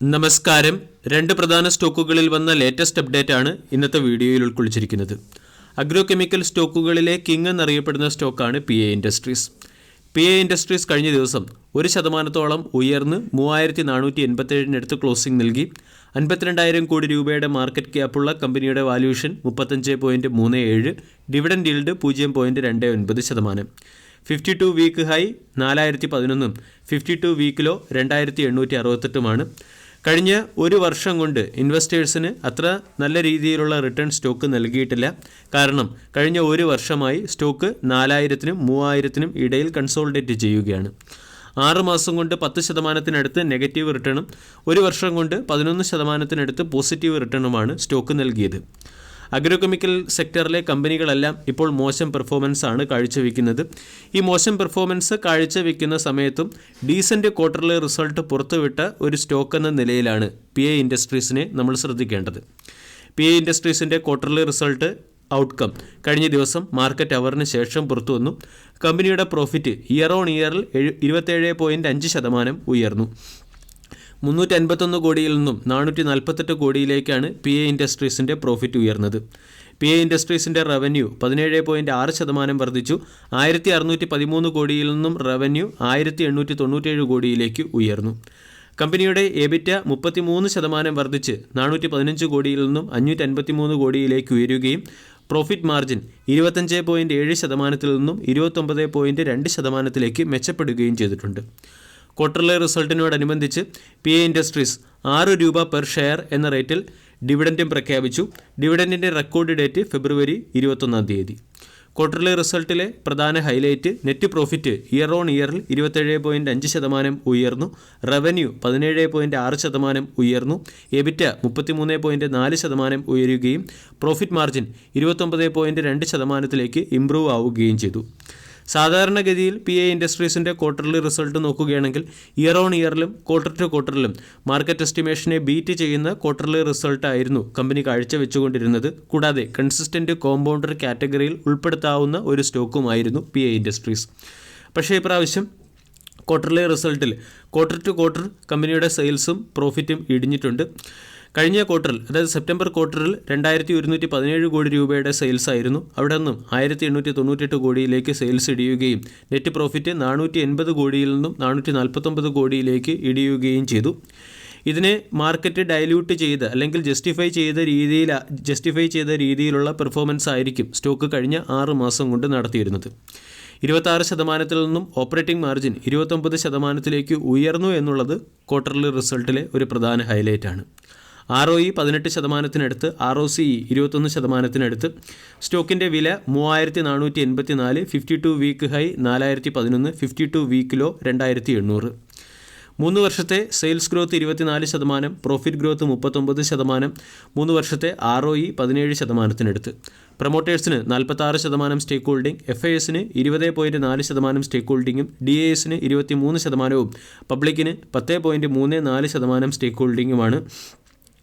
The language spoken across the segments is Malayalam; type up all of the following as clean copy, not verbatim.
നമസ്കാരം. രണ്ട് പ്രധാന സ്റ്റോക്കുകളിൽ വന്ന ലേറ്റസ്റ്റ് അപ്ഡേറ്റ് ആണ് ഇന്നത്തെ വീഡിയോയിൽ ഉൾക്കൊള്ളിച്ചിരിക്കുന്നത്. അഗ്രോ കെമിക്കൽ സ്റ്റോക്കുകളിലെ കിങ് എന്നറിയപ്പെടുന്ന സ്റ്റോക്കാണ് PA ഇൻഡസ്ട്രീസ്. PA ഇൻഡസ്ട്രീസ് കഴിഞ്ഞ ദിവസം 1% ഉയർന്ന് 3487 ക്ലോസിംഗ് നൽകി. 52,000 കോടി രൂപയുടെ മാർക്കറ്റ് ക്യാപ്പുള്ള കമ്പനിയുടെ valuation 35.37, dividend yield 0.29%. 52 week high 4011, 52 വീക്കിലോ 2868. കഴിഞ്ഞ ഒരു വർഷം കൊണ്ട് ഇൻവെസ്റ്റേഴ്സിന് അത്ര നല്ല രീതിയിലുള്ള റിട്ടേൺ സ്റ്റോക്ക് നൽകിയിട്ടില്ല. കാരണം കഴിഞ്ഞ ഒരു വർഷമായി സ്റ്റോക്ക് 4000-നും 3000-നും ഇടയിൽ കൺസോളിഡേറ്റ് ചെയ്യുകയാണ്. 6 മാസം കൊണ്ട് 10%-നടുത്ത് നെഗറ്റീവ് റിട്ടേണും ഒരു വർഷം കൊണ്ട് 11%-നടുത്ത് പോസിറ്റീവ് റിട്ടേണുമാണ് സ്റ്റോക്ക് നൽകിയത്. അഗ്രോ കെമിക്കൽ സെക്ടറിലെ കമ്പനികളെല്ലാം ഇപ്പോൾ മോശം പെർഫോമൻസ് ആണ് കാഴ്ചവെക്കുന്നത്. ഈ മോശം പെർഫോമൻസ് കാഴ്ചവെക്കുന്ന സമയത്തും ഡീസൻറ്റ് ക്വാർട്ടർലി റിസൾട്ട് പുറത്തുവിട്ട ഒരു സ്റ്റോക്ക് എന്ന നിലയിലാണ് PA ഇൻഡസ്ട്രീസിനെ നമ്മൾ ശ്രദ്ധിക്കേണ്ടത്. PA ഇൻഡസ്ട്രീസിൻ്റെ ക്വാർട്ടർലി റിസൾട്ട് ഔട്ട്കം കഴിഞ്ഞ ദിവസം മാർക്കറ്റ് അവറിന് ശേഷം പുറത്തു വന്നു. കമ്പനിയുടെ പ്രോഫിറ്റ് ഇയർ ഓൺ ഇയറിൽ 27.5% ഉയർന്നു. 351 കോടിയിൽ നിന്നും 448 കോടിയിലേക്കാണ് PA ഇൻഡസ്ട്രീസിൻ്റെ പ്രോഫിറ്റ് ഉയർന്നത്. PA ഇൻഡസ്ട്രീസിൻ്റെ റവന്യൂ 17.6% വർദ്ധിച്ചു. 1613 കോടിയിൽ നിന്നും റവന്യൂ 1897 കോടിയിലേക്ക് ഉയർന്നു. കമ്പനിയുടെ EBITDA 33% വർദ്ധിച്ച് 415 കോടിയിൽ നിന്നും 553 കോടിയിലേക്ക് ഉയരുകയും പ്രോഫിറ്റ് മാർജിൻ 25.7%-ൽ നിന്നും 29.2%-ലേക്ക് മെച്ചപ്പെടുകയും ചെയ്തിട്ടുണ്ട്. ക്വാർട്ടർലി റിസൾട്ടിനോടനുബന്ധിച്ച് PA ഇൻഡസ്ട്രീസ് 6 രൂപ പെർ ഷെയർ എന്ന റേറ്റിൽ ഡിവിഡൻറ്റും പ്രഖ്യാപിച്ചു. ഡിവിഡൻറ്റിൻ്റെ റെക്കോർഡ് ഡേറ്റ് ഫെബ്രുവരി 21. ക്വാർട്ടർലി റിസൾട്ടിലെ പ്രധാന highlight net profit year on ഇയറിൽ 27.5% ഉയർന്നു. റവന്യൂ 17.6% ഉയർന്നു. EBITDA 33.4% ഉയരുകയും പ്രോഫിറ്റ് മാർജിൻ 29.2%-ലേക്ക് ഇംപ്രൂവ് ആവുകയും ചെയ്തു. സാധാരണഗതിയിൽ PA ഇൻഡസ്ട്രീസിൻ്റെ ക്വാർട്ടർലി റിസൾട്ട് നോക്കുകയാണെങ്കിൽ ഇയർ ഓൺ ഇയറിലും ക്വാർട്ടർ ടു ക്വാർട്ടറിലും മാർക്കറ്റ് എസ്റ്റിമേഷനെ ബീറ്റ് ചെയ്യുന്ന ക്വാർട്ടർലി റിസൾട്ടായിരുന്നു കമ്പനി കാഴ്ചവെച്ചുകൊണ്ടിരുന്നത്. കൂടാതെ കൺസിസ്റ്റൻ്റ് കോമ്പൗണ്ടർ കാറ്റഗറിയിൽ ഉൾപ്പെടുത്താവുന്ന ഒരു സ്റ്റോക്കുമായിരുന്നു PA ഇൻഡസ്ട്രീസ്. പക്ഷേ ഇപ്രാവശ്യം ക്വാർട്ടർലി റിസൾട്ടിൽ ക്വാർട്ടർ ടു ക്വാർട്ടർ കമ്പനിയുടെ സെയിൽസും പ്രോഫിറ്റും ഇടിഞ്ഞിട്ടുണ്ട്. കഴിഞ്ഞ ക്വാർട്ടറിൽ, അതായത് സെപ്റ്റംബർ ക്വാർട്ടറിൽ 2117 കോടി രൂപയുടെ സെയിൽസ് ആയിരുന്നു. അവിടെ നിന്നും 1898 കോടിയിലേക്ക് സെയിൽസ് ഇടിയുകയും നെറ്റ് പ്രോഫിറ്റ് 480 കോടിയിൽ നിന്നും 449 കോടിയിലേക്ക് ഇടിയുകയും ചെയ്തു. ഇതിനെ മാർക്കറ്റ് ഡൈല്യൂട്ട് ചെയ്ത് അല്ലെങ്കിൽ ജസ്റ്റിഫൈ ചെയ്ത രീതിയിലുള്ള പെർഫോമൻസ് ആയിരിക്കും സ്റ്റോക്ക് കഴിഞ്ഞ 6 മാസം കൊണ്ട് നടത്തിയിരുന്നത്. 26%-ൽ നിന്നും ഓപ്പറേറ്റിംഗ് മാർജിൻ 29%-ലേക്ക് ഉയർന്നു എന്നുള്ളത് ക്വാർട്ടർലി റിസൾട്ടിലെ ഒരു പ്രധാന ഹൈലൈറ്റാണ്. ROE 18%-നടുത്ത്, ROCE 21%-നടുത്ത്. സ്റ്റോക്കിൻ്റെ വില 3484, 52 വീക്ക് ഹൈ 4011, 52 വീക്കിലോ 2800. 3 വർഷത്തെ സെയിൽസ് ഗ്രോത്ത് 24%, പ്രോഫിറ്റ് ഗ്രോത്ത് 39%, 3 വർഷത്തെ ROE 17%-നടുത്ത്. പ്രൊമോട്ടേഴ്സിന് 46% സ്റ്റേക്ക് ഹോൾഡിംഗ്, FISന് 20.4% സ്റ്റേക്ക് ഹോൾഡിംഗും DISന് 23%, പബ്ലിക്കിന് 10.34% സ്റ്റേക്ക് ഹോൾഡിംഗുമാണ്.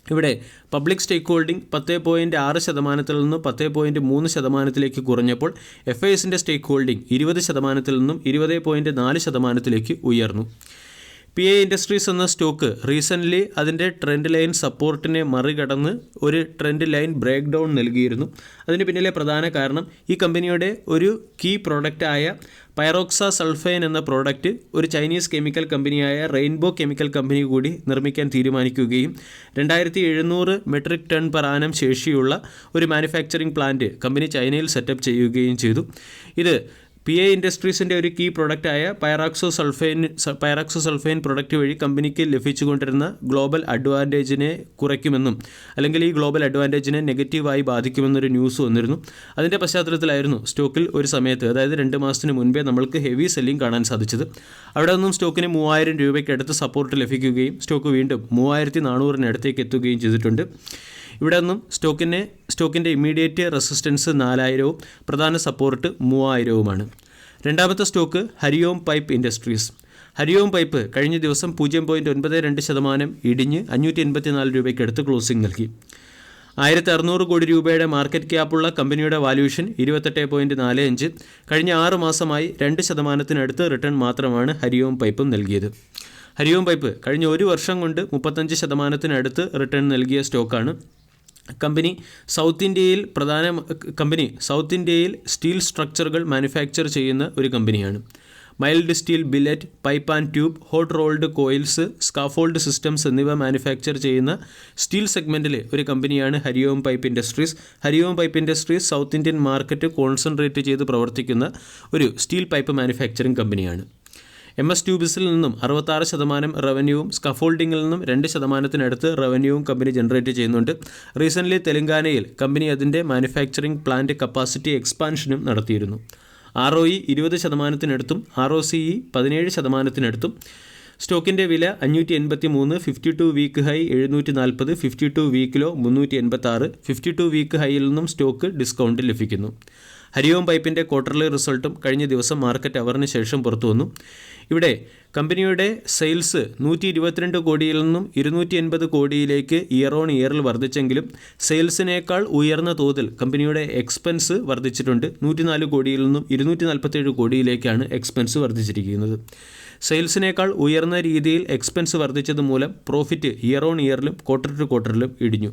ഇവിടെ പബ്ലിക് സ്റ്റേക്ക് ഹോൾഡിംഗ് 10.6%-ൽ നിന്നും 10.3%-ലേക്ക് കുറഞ്ഞപ്പോൾ FISൻ്റെ സ്റ്റേക്ക് ഹോൾഡിംഗ് 20%-ൽ നിന്നും 20.4%-ലേക്ക് ഉയർന്നു. PA ഇൻഡസ്ട്രീസ് എന്ന സ്റ്റോക്ക് റീസെൻ്റ്ലി അതിൻ്റെ ട്രെൻഡ് ലൈൻ സപ്പോർട്ടിനെ മറികടന്ന് ഒരു ട്രെൻഡ് ലൈൻ ബ്രേക്ക് ഡൗൺ നൽകിയിരുന്നു. അതിന് പിന്നിലെ പ്രധാന കാരണം ഈ കമ്പനിയുടെ ഒരു കീ പ്രോഡക്റ്റായ പൈറോക്സ സൾഫൈൻ എന്ന പ്രോഡക്റ്റ് ഒരു ചൈനീസ് കെമിക്കൽ കമ്പനിയായ റെയിൻബോ കെമിക്കൽ കമ്പനി കൂടി നിർമ്മിക്കാൻ തീരുമാനിക്കുകയും 2700 മെട്രിക് ടൺ പെർ ആനം ശേഷിയുള്ള ഒരു മാനുഫാക്ചറിംഗ് പ്ലാന്റ് കമ്പനി ചൈനയിൽ സെറ്റപ്പ് ചെയ്യുകയും ചെയ്തു. ഇത് PA ഇൻഡസ്ട്രീസിൻ്റെ ഒരു കീ പ്രൊഡക്റ്റായ പൈറോക്സോ സൾഫൈൻ പ്രൊഡക്റ്റ് വഴി കമ്പനിക്ക് ലഭിച്ചുകൊണ്ടിരുന്ന ഗ്ലോബൽ അഡ്വാൻറ്റേജിനെ കുറയ്ക്കുമെന്നും അല്ലെങ്കിൽ ഈ ഗ്ലോബൽ അഡ്വാൻറ്റേജിനെ നെഗറ്റീവായി ബാധിക്കുമെന്നൊരു ന്യൂസ് വന്നിരുന്നു. അതിൻ്റെ പശ്ചാത്തലത്തിലായിരുന്നു സ്റ്റോക്കിൽ ഒരു സമയത്ത്, അതായത് 2 മാസത്തിന് മുൻപേ നമ്മൾക്ക് ഹെവി സെല്ലിംഗ് കാണാൻ സാധിച്ചത്. നിന്നും സ്റ്റോക്കിന് 3000 രൂപയ്ക്ക് അടുത്ത് സപ്പോർട്ട് ലഭിക്കുകയും സ്റ്റോക്ക് വീണ്ടും 3400-നടുത്തേക്ക് എത്തുകയും ചെയ്തിട്ടുണ്ട്. ഇവിടെ നിന്നും സ്റ്റോക്കിൻ്റെ ഇമ്മീഡിയറ്റ് റെസിസ്റ്റൻസ് 4000-ഉം പ്രധാന സപ്പോർട്ട് 3000-ഉമാണ്. രണ്ടാമത്തെ stock Hari Om pipe industries. Hariom pipe കഴിഞ്ഞ ദിവസം 0.92% ഇടിഞ്ഞ് 584 രൂപയ്ക്ക് അടുത്ത് ക്ലോസിംഗ് നൽകി. 1600 കോടി രൂപയുടെ മാർക്കറ്റ് ക്യാപ്പുള്ള കമ്പനിയുടെ വാല്യൂഷൻ 28.45. കഴിഞ്ഞ 6 മാസമായി 2%-നടുത്ത് റിട്ടേൺ മാത്രമാണ് ഹരിയോം പൈപ്പും നൽകിയത്. ഹരിയോം പൈപ്പ് കഴിഞ്ഞ ഒരു വർഷം കൊണ്ട് 35% റിട്ടേൺ നൽകിയ സ്റ്റോക്കാണ്. കമ്പനി സൗത്ത് ഇന്ത്യയിൽ സ്റ്റീൽ സ്ട്രക്ചറുകൾ മാനുഫാക്ചർ ചെയ്യുന്ന ഒരു കമ്പനിയാണ്. Mild steel billet, pipe and tube, hot rolled coils, scaffold systems എന്നിവ മാനുഫാക്ചർ ചെയ്യുന്ന സ്റ്റീൽ സെഗ്മെൻറ്റിലെ ഒരു കമ്പനിയാണ് Hariom pipe industries. Hariom pipe industries South Indian market concentrate ചെയ്ത് പ്രവർത്തിക്കുന്ന ഒരു സ്റ്റീൽ പൈപ്പ് മാനുഫാക്ചറിംഗ് കമ്പനിയാണ്. MS ട്യൂബ്സിൽ നിന്നും 66% റവന്യൂവും സ്കഫോൾഡിങ്ങിൽ നിന്നും 2% റവന്യൂവും കമ്പനി ജനറേറ്റ് ചെയ്യുന്നുണ്ട്. റീസെൻ്റ്ലി തെലങ്കാനയിൽ കമ്പനി അതിൻ്റെ മാനുഫാക്ചറിംഗ് പ്ലാന്റ് കപ്പാസിറ്റി എക്സ്പാൻഷനും നടത്തിയിരുന്നു. ROE 20%, ROCE 17%. സ്റ്റോക്കിൻ്റെ വില 583, 52 വീക്ക് ഹൈ 740, 52 വീക്കിലോ 386, 52 വീക്ക് ഹൈയിൽ നിന്നും സ്റ്റോക്ക് ഡിസ്കൗണ്ടിൽ ലഭിക്കുന്നു. ഹരിയോം പൈപ്പിൻ്റെ ക്വാർട്ടർലി റിസൾട്ടും കഴിഞ്ഞ ദിവസം മാർക്കറ്റ് അവറിന് ശേഷം പുറത്തു വന്നു. ഇവിടെ കമ്പനിയുടെ സെയിൽസ് 122 കോടിയിൽ നിന്നും 280 കോടിയിലേക്ക് ഇയർ ഓൺ ഇയറിൽ വർദ്ധിച്ചെങ്കിലും സെയിൽസിനേക്കാൾ ഉയർന്ന തോതിൽ കമ്പനിയുടെ എക്സ്പെൻസ് വർദ്ധിച്ചിട്ടുണ്ട്. 104 കോടിയിൽ നിന്നും 247 കോടിയിലേക്കാണ് എക്സ്പെൻസ് വർദ്ധിച്ചിരിക്കുന്നത്. സെയിൽസിനേക്കാൾ ഉയർന്ന രീതിയിൽ എക്സ്പെൻസ് വർദ്ധിച്ചത് മൂലം പ്രോഫിറ്റ് ഇയർ ഓൺ ഇയറിലും ക്വാർട്ടർ ടു ക്വാർട്ടറിലും ഇടിഞ്ഞു.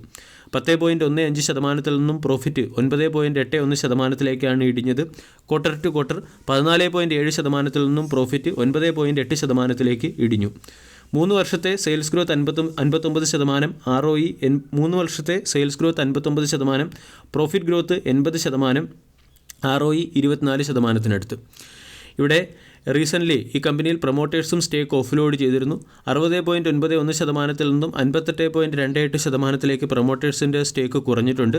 10.15% നിന്നും പ്രോഫിറ്റ് 9.81% ഇടിഞ്ഞത്. ക്വാർട്ടർ ടു ക്വാർട്ടർ 14.7% നിന്നും പ്രോഫിറ്റ് 9.8% ഇടിഞ്ഞു. 3 വർഷത്തെ സെയിൽസ് ഗ്രോത്ത് 59%, ROE 3 വർഷത്തെ sales growth 59%, profit growth 80%, ROE 24%. ഇവിടെ റീസെൻ്റ്ലി ഈ കമ്പനിയിൽ പ്രൊമോട്ടേഴ്സും സ്റ്റേക്ക് ഓഫ്ലോഡ് ചെയ്തിരുന്നു. 60.91% നിന്നും 58.28% പ്രൊമോട്ടേഴ്സിൻ്റെ സ്റ്റേക്ക് കുറഞ്ഞിട്ടുണ്ട്.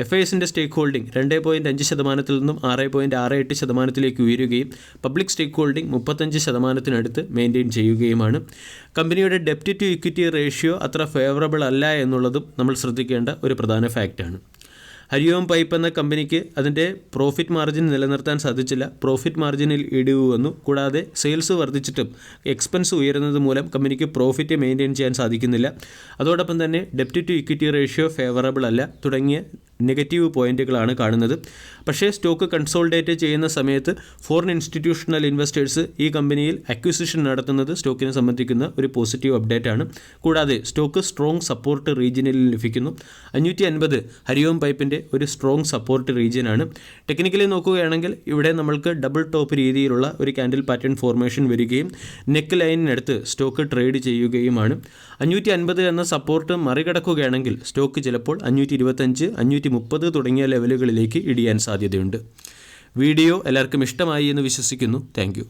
FISൻ്റെ സ്റ്റേക്ക് ഹോൾഡിംഗ് 2.5% നിന്നും 6.68% ഉയരുകയും പബ്ലിക് സ്റ്റേക്ക് ഹോൾഡിംഗ് 35% മെയിൻറ്റെയിൻ ചെയ്യുകയുമാണ്. കമ്പനിയുടെ ഡെപ്റ്റ് ടു ഇക്വിറ്റി റേഷ്യോ അത്ര ഫേവറബിൾ അല്ല എന്നുള്ളതും നമ്മൾ ശ്രദ്ധിക്കേണ്ട ഒരു പ്രധാന ഫാക്റ്റാണ്. ഹരിയോം പൈപ്പ് എന്ന കമ്പനിക്ക് അതിൻ്റെ പ്രോഫിറ്റ് മാർജിൻ നിലനിർത്താൻ സാധിച്ചില്ല. പ്രോഫിറ്റ് മാർജിനിൽ ഇടിവ് വന്നു. കൂടാതെ സെയിൽസ് വർദ്ധിച്ചിട്ടും എക്സ്പെൻസ് ഉയരുന്നത് മൂലം കമ്പനിക്ക് പ്രോഫിറ്റ് മെയിൻറ്റെയിൻ ചെയ്യാൻ സാധിക്കുന്നില്ല. അതോടൊപ്പം തന്നെ ഡെപ്റ്റ് ടു ഇക്വിറ്റി റേഷ്യോ ഫേവറബിൾ അല്ല തുടങ്ങിയ നെഗറ്റീവ് പോയിൻറ്റുകളാണ് കാണുന്നത്. പക്ഷേ സ്റ്റോക്ക് കൺസോൾഡേറ്റ് ചെയ്യുന്ന സമയത്ത് ഫോറിൻ ഇൻസ്റ്റിറ്റ്യൂഷണൽ ഇൻവെസ്റ്റേഴ്സ് ഈ കമ്പനിയിൽ അക്വിസിഷൻ നടത്തുന്നത് സ്റ്റോക്കിനെ സംബന്ധിക്കുന്ന ഒരു പോസിറ്റീവ് അപ്ഡേറ്റ് ആണ്. കൂടാതെ സ്റ്റോക്ക് സ്ട്രോങ് സപ്പോർട്ട് റീജിയനിൽ ലഭിക്കുന്നു. 550 ഹരിയോം പൈപ്പിൻ്റെ ഒരു സ്ട്രോങ് സപ്പോർട്ട് റീജിയനാണ്. ടെക്നിക്കലി നോക്കുകയാണെങ്കിൽ ഇവിടെ നമ്മൾക്ക് ഡബിൾ ടോപ്പ് രീതിയിലുള്ള ഒരു ക്യാൻഡിൽ പാറ്റേൺ ഫോർമേഷൻ വരികയും നെക്ക് ലൈനിനടുത്ത് സ്റ്റോക്ക് ട്രേഡ് ചെയ്യുകയുമാണ്. 550 എന്ന സപ്പോർട്ട് മറികടക്കുകയാണെങ്കിൽ സ്റ്റോക്ക് ചിലപ്പോൾ 525, 530 തുടങ്ങിയ ലെവലുകളിലേക്ക് ഇടിയാൻ സാധ്യതയുണ്ട്. വീഡിയോ എല്ലാവർക്കും ഇഷ്ടമായി എന്ന് വിശ്വസിക്കുന്നു. താങ്ക്